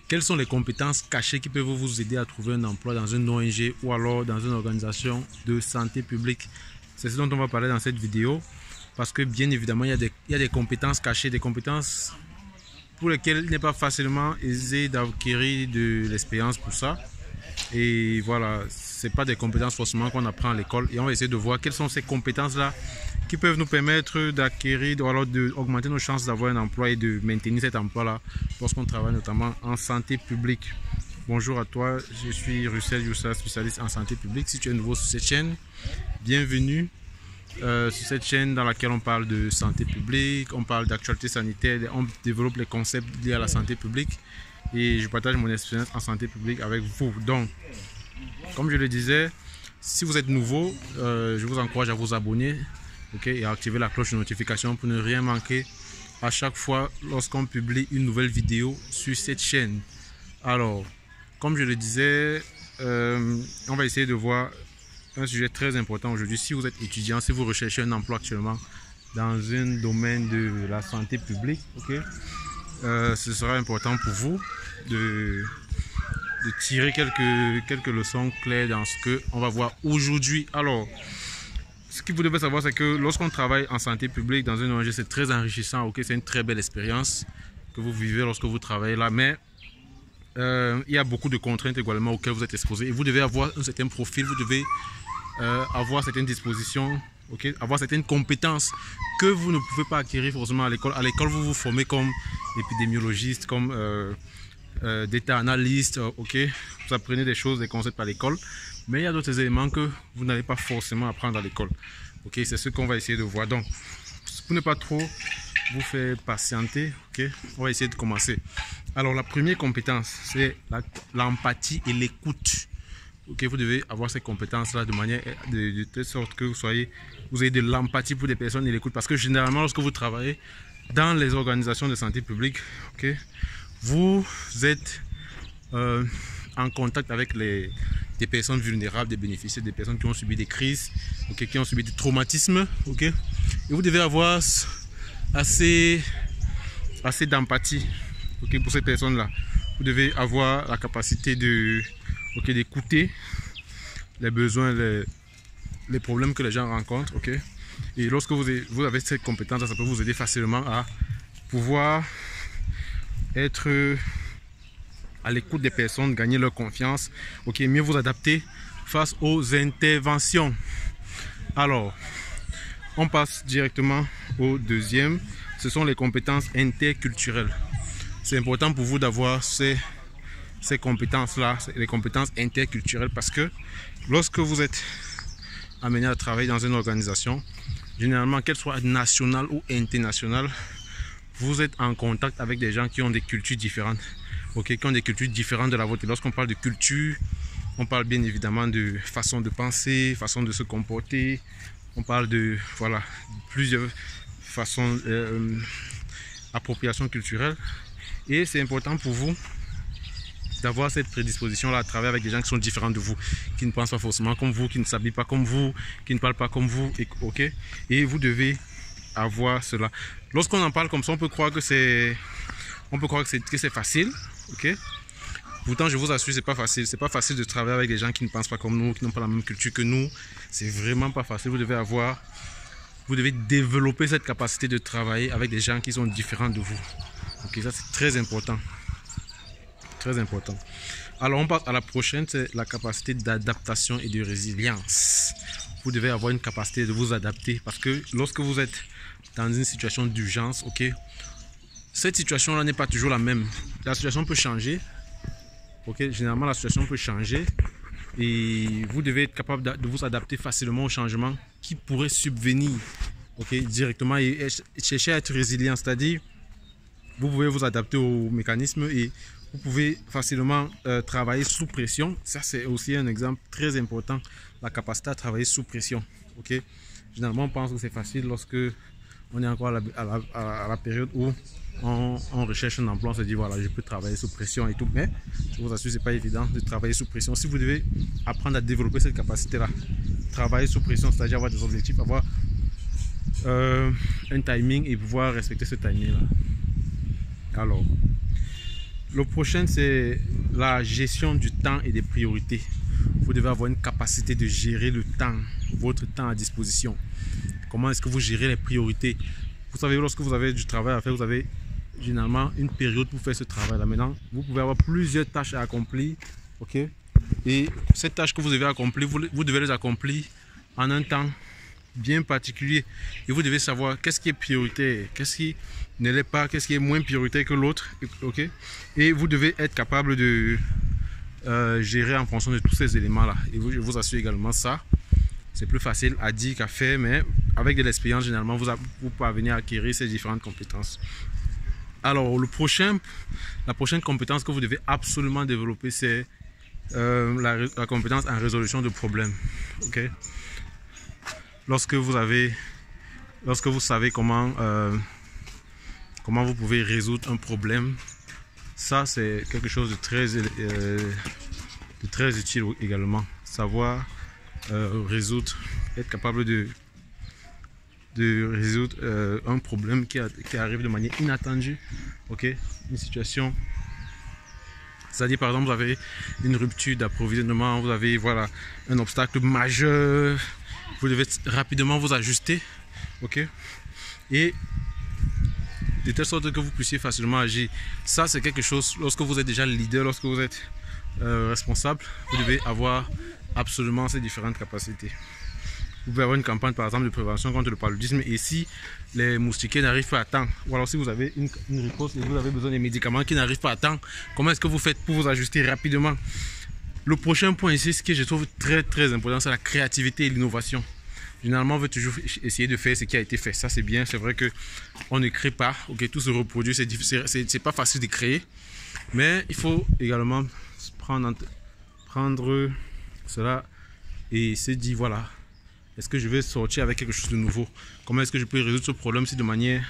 Quelles sont les compétences cachées qui peuvent vous aider à trouver un emploi dans une ONG ou alors dans une organisation de santé publique? C'est ce dont on va parler dans cette vidéo. Parce que bien évidemment, il y a des compétences cachées, des compétences pour lesquelles il n'est pas facilement aisé d'acquérir de l'expérience pour ça. Et voilà, ce n'est pas des compétences forcément qu'on apprend à l'école. Et on va essayer de voir quelles sont ces compétences-là qui peuvent nous permettre d'acquérir ou alors d'augmenter nos chances d'avoir un emploi et de maintenir cet emploi-là lorsqu'on travaille notamment en santé publique. Bonjour à toi, je suis Russell Youssa, spécialiste en santé publique. Si tu es nouveau sur cette chaîne, bienvenue sur cette chaîne dans laquelle on parle de santé publique, on parle d'actualité sanitaire, on développe les concepts liés à la santé publique et je partage mon expérience en santé publique avec vous. Donc, comme je le disais, si vous êtes nouveau, je vous encourage à vous abonner, et à activer la cloche de notification pour ne rien manquer à chaque fois lorsqu'on publie une nouvelle vidéo sur cette chaîne. Alors, comme je le disais, on va essayer de voir un sujet très important aujourd'hui. Si vous êtes étudiant, si vous recherchez un emploi actuellement dans un domaine de la santé publique, ce sera important pour vous de tirer quelques leçons claires dans ce qu'on va voir aujourd'hui. Alors, ce que vous devez savoir, c'est que lorsqu'on travaille en santé publique dans une ONG, c'est très enrichissant, c'est une très belle expérience que vous vivez lorsque vous travaillez là, mais il y a beaucoup de contraintes également auxquelles vous êtes exposé et vous devez avoir un certain profil, vous devez avoir certaines dispositions, avoir certaines compétences que vous ne pouvez pas acquérir forcément à l'école. À l'école, vous vous formez comme épidémiologiste, comme data analyst, vous apprenez des choses, des concepts à l'école, mais il y a d'autres éléments que vous n'allez pas forcément apprendre à l'école. C'est ce qu'on va essayer de voir. Donc, pour ne pas trop vous faire patienter, on va essayer de commencer. Alors, la première compétence, c'est l'empathie et l'écoute. Vous devez avoir ces compétences-là de manière de telle sorte que vous ayez de l'empathie pour des personnes et l'écoute. Parce que généralement, lorsque vous travaillez dans les organisations de santé publique, vous êtes en contact avec des personnes vulnérables, des bénéficiaires, des personnes qui ont subi des crises, qui ont subi des traumatismes. Et vous devez avoir assez d'empathie pour ces personnes-là. Vous devez avoir la capacité d'écouter les besoins, les problèmes que les gens rencontrent. Et lorsque vous avez cette compétence, ça peut vous aider facilement à pouvoir être à l'écoute des personnes, gagner leur confiance, mieux vous adapter face aux interventions. Alors, on passe directement au deuxième, ce sont les compétences interculturelles. C'est important pour vous d'avoir ces compétences-là, les compétences interculturelles, parce que lorsque vous êtes amené à travailler dans une organisation, généralement, qu'elle soit nationale ou internationale, vous êtes en contact avec des gens qui ont des cultures différentes, qui ont des cultures différentes de la vôtre. Et lorsqu'on parle de culture, on parle bien évidemment de façon de penser, façon de se comporter, on parle de plusieurs façons d'appropriation culturelle. Et c'est important pour vous d'avoir cette prédisposition-là à travailler avec des gens qui sont différents de vous, qui ne pensent pas forcément comme vous, qui ne s'habillent pas comme vous, qui ne parlent pas comme vous, et vous devez avoir cela. Lorsqu'on en parle comme ça, on peut croire que c'est facile, Pourtant, je vous assure, c'est pas facile. C'est pas facile de travailler avec des gens qui ne pensent pas comme nous, qui n'ont pas la même culture que nous. C'est vraiment pas facile. Vous devez développer cette capacité de travailler avec des gens qui sont différents de vous. Ça c'est très important. Très important. Alors on passe à la prochaine, c'est la capacité d'adaptation et de résilience. Vous devez avoir une capacité de vous adapter parce que lorsque vous êtes dans une situation d'urgence, cette situation-là n'est pas toujours la même. La situation peut changer. Généralement la situation peut changer et vous devez être capable de vous adapter facilement aux changements qui pourraient subvenir directement et chercher à être résilient, c'est-à-dire vous pouvez vous adapter aux mécanismes et vous pouvez facilement travailler sous pression. Ça, c'est aussi un exemple très important, la capacité à travailler sous pression. Généralement, on pense que c'est facile lorsque on est encore à la période où on recherche un emploi, on se dit voilà, je peux travailler sous pression et tout. Mais je vous assure, c'est pas évident de travailler sous pression. Si vous devez apprendre à développer cette capacité-là, travailler sous pression, c'est-à-dire avoir des objectifs, avoir un timing et pouvoir respecter ce timing-là. Alors, Le prochain, c'est la gestion du temps et des priorités. Vous devez avoir une capacité de gérer le temps, votre temps à disposition. Comment est-ce que vous gérez les priorités? Vous savez, lorsque vous avez du travail à faire, vous avez généralement une période pour faire ce travail-là. Maintenant, vous pouvez avoir plusieurs tâches à accomplir. Ok? Et ces tâches que vous devez accomplir, vous devez les accomplir en un temps bien particulier. Et vous devez savoir qu'est-ce qui est prioritaire, qu'est-ce qui ne l'est pas, qu'est-ce qui est moins prioritaire que l'autre. Ok? Et vous devez être capable de gérer en fonction de tous ces éléments-là. Et je vous assure également ça. C'est plus facile à dire qu'à faire, mais avec de l'expérience, généralement, vous parvenez à acquérir ces différentes compétences. Alors, la prochaine compétence que vous devez absolument développer, c'est la compétence en résolution de problèmes. Okay? Lorsque vous savez comment vous pouvez résoudre un problème, ça c'est quelque chose de très utile également. Savoir résoudre, être capable de résoudre un problème qui arrive de manière inattendue. Ok, une situation. C'est-à-dire, par exemple, vous avez une rupture d'approvisionnement, vous avez un obstacle majeur, vous devez rapidement vous ajuster, ok, et de telle sorte que vous puissiez facilement agir. Ça, c'est quelque chose, lorsque vous êtes déjà leader, lorsque vous êtes responsable, vous devez avoir absolument ces différentes capacités. Vous pouvez avoir une campagne, par exemple, de prévention contre le paludisme, et si les moustiquaires n'arrivent pas à temps, ou alors si vous avez une riposte et vous avez besoin des médicaments qui n'arrivent pas à temps, comment est-ce que vous faites pour vous ajuster rapidement? Le prochain point ici, ce que je trouve très important, c'est la créativité et l'innovation. Généralement, on veut toujours essayer de faire ce qui a été fait. Ça, c'est bien. C'est vrai qu'on ne crée pas. Ok, tout se reproduit. C'est pas facile de créer. Mais il faut également prendre cela et se dire, voilà, est-ce que je vais sortir avec quelque chose de nouveau? Comment est-ce que je peux résoudre ce problème-ci de manière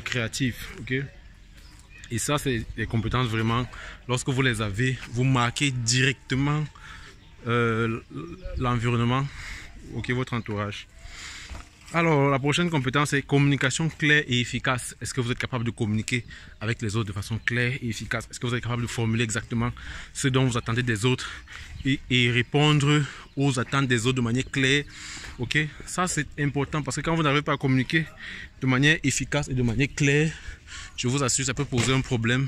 créative? Ok. Et ça, c'est des compétences vraiment, lorsque vous les avez, vous marquez directement l'environnement, ok, votre entourage. Alors, la prochaine compétence est communication claire et efficace. Est-ce que vous êtes capable de communiquer avec les autres de façon claire et efficace? Est-ce que vous êtes capable de formuler exactement ce dont vous attendez des autres et répondre aux attentes des autres de manière claire? Ok, ça c'est important parce que quand vous n'arrivez pas à communiquer de manière efficace et de manière claire, je vous assure, ça peut poser un problème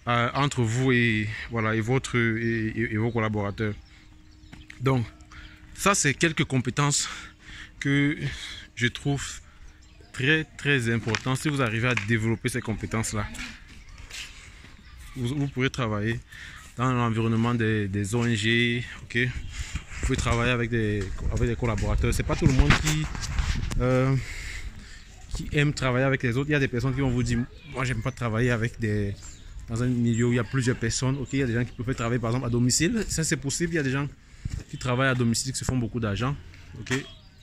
entre vous et vos collaborateurs. Donc, ça c'est quelques compétences que je trouve très important. Si vous arrivez à développer ces compétences-là, vous pourrez travailler dans l'environnement des ONG, ok. Vous pouvez travailler avec des collaborateurs. C'est pas tout le monde qui aime travailler avec les autres. Il y a des personnes qui vont vous dire, moi j'aime pas travailler dans un milieu où il y a plusieurs personnes. Ok, il y a des gens qui peuvent travailler par exemple à domicile. Ça c'est possible. Il y a des gens qui travaillent à domicile qui se font beaucoup d'argent. Ok,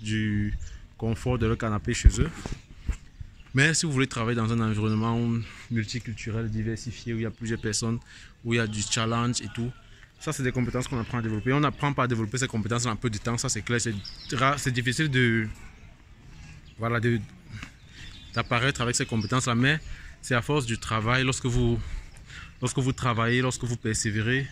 du confort de leur canapé chez eux. Mais si vous voulez travailler dans un environnement multiculturel, diversifié, où il y a plusieurs personnes, où il y a du challenge et tout, ça c'est des compétences qu'on apprend à développer. On n'apprend pas à développer ces compétences en un peu de temps, ça c'est clair. C'est difficile d'apparaître avec ces compétences-là, mais c'est à force du travail, lorsque vous travaillez, lorsque vous persévérez,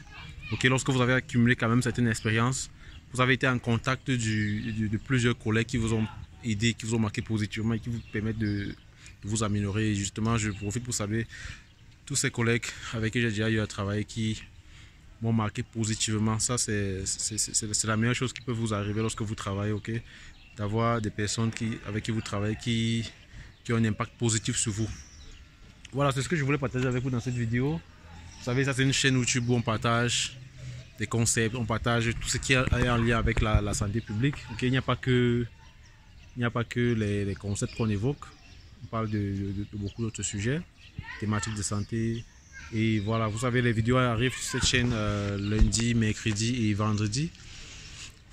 okay, lorsque vous avez accumulé quand même certaines expériences, vous avez été en contact de plusieurs collègues qui vous ont aidé, qui vous ont marqué positivement et qui vous permettent de vous améliorer. Et justement, je profite pour saluer tous ces collègues avec qui j'ai déjà eu à travailler qui m'ont marqué positivement. Ça, c'est la meilleure chose qui peut vous arriver lorsque vous travaillez, ok? D'avoir des personnes avec qui vous travaillez qui ont un impact positif sur vous. Voilà, c'est ce que je voulais partager avec vous dans cette vidéo. Vous savez, ça c'est une chaîne YouTube où on partage des concepts, on partage tout ce qui est en lien avec la santé publique. Okay? Il n'y a pas que les concepts qu'on évoque. On parle de beaucoup d'autres sujets, thématiques de santé. Et voilà, vous savez, les vidéos arrivent sur cette chaîne lundi, mercredi et vendredi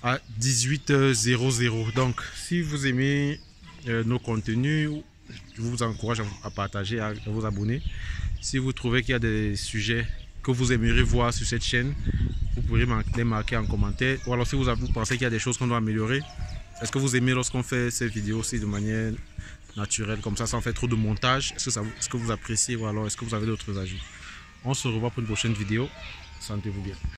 à 18h00. Donc, si vous aimez nos contenus, je vous encourage à partager, à vous abonner. Si vous trouvez qu'il y a des sujets que vous aimeriez voir sur cette chaîne, vous pourrez les marquer en commentaire. Ou alors si vous pensez qu'il y a des choses qu'on doit améliorer, est-ce que vous aimez lorsqu'on fait ces vidéos aussi de manière naturel, comme ça sans faire trop de montage. Est-ce que vous appréciez ou alors est-ce que vous avez d'autres ajouts? On se revoit pour une prochaine vidéo. Sentez-vous bien.